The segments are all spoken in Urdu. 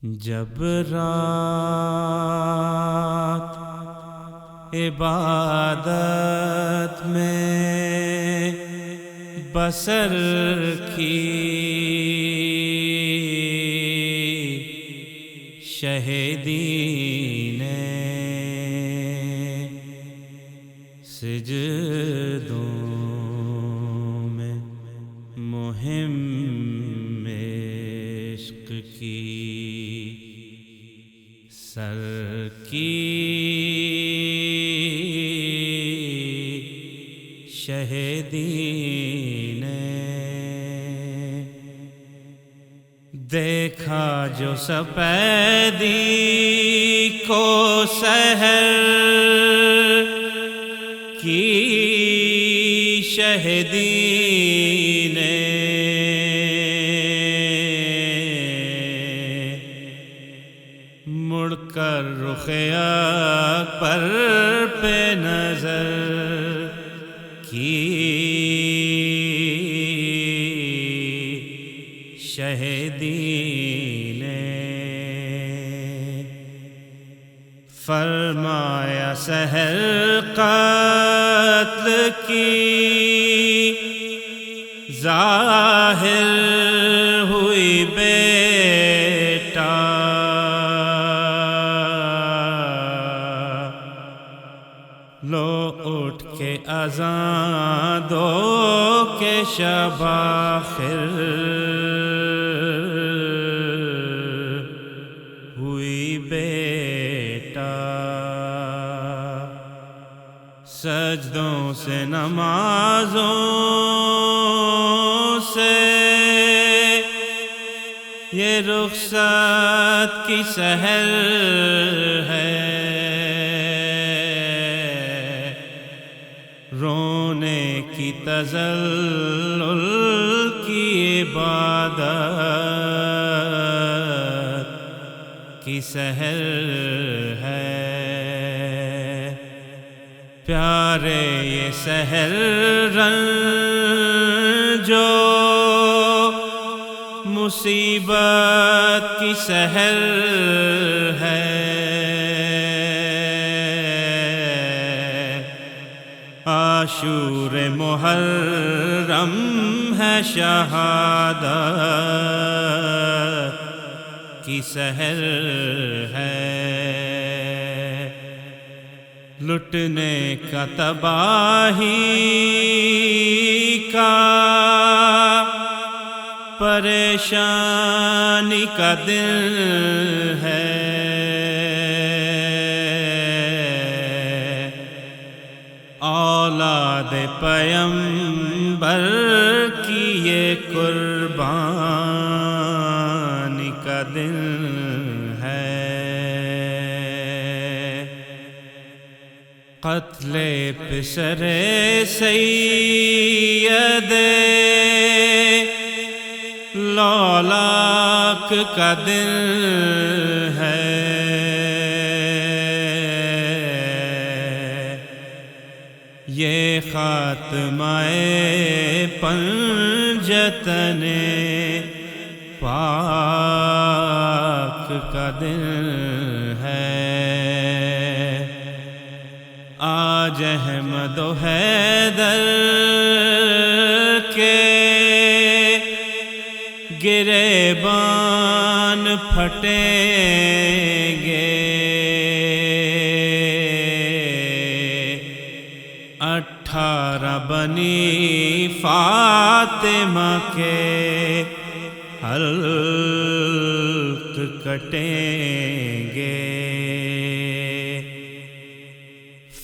جب رات عبادت میں بسر کی شہیدی نے سجدوں میں مہم عشق کی سر کی شہیدی نے دیکھا جو سپیدی کو سحر کی شہیدی نے مڑ کر رخ اکبر پہ نظر کی شہیدی نے فرمایا سحر قتل کی ظاہر ہوئی بیٹا لو اٹھ کے اذان دو کہ شب آخر ہوئی بیٹا سجدوں سے نمازوں سے یہ رخصت کی سحر ہے رونے کی تذلل کی عبادت کی سحر ہے پیارے یہ سحر رنجو مصیبت کی سحر ہے عاشور محرم ہے شہادت کی سحر ہے لٹنے کا تباہی کا پریشانی کا دل ہے اولاد پیغمبر کی یہ قربانی کا دل ہے قتل پسر سید لولاک کا دل ہے یہ خاتمہ پنجتن پاک کا دل ہے آج احمد و حیدر کے گریبان پھٹیں گے 18 بنی فاطمہ کے حلق کٹیں گے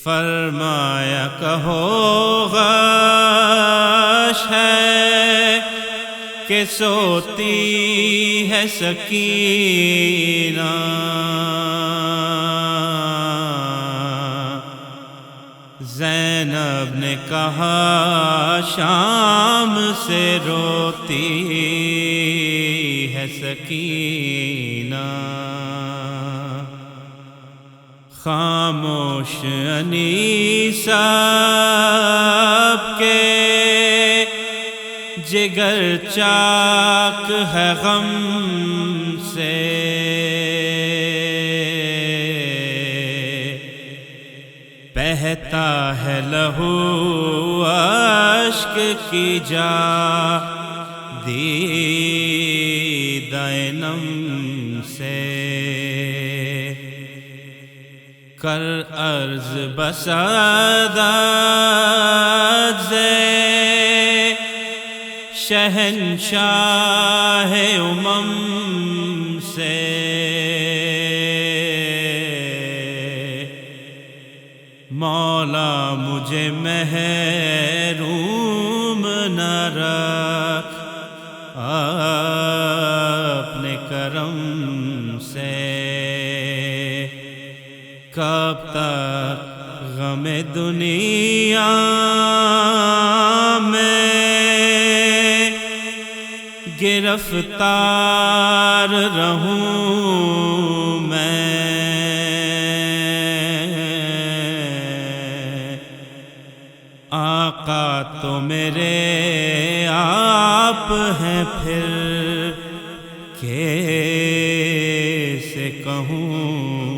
فرمایا کہو غش ہے کہ سوتی ہے سکینہ زینب نے کہا شام سے روتی ہے سکینہ خاموش انیسہ کے جگر چاک ہے غم سے بہتا ہے لہو اشک کی جا دیدہ نم سے کر عرض بسعادت سے شہنشاہ امم سے مولا مجھے محروم نہ رکھ اپنے کرم سے کب تک غم دنیا میں گرفتار رہوں میں آقا تو میرے آپ ہیں پھر کیسے کہوں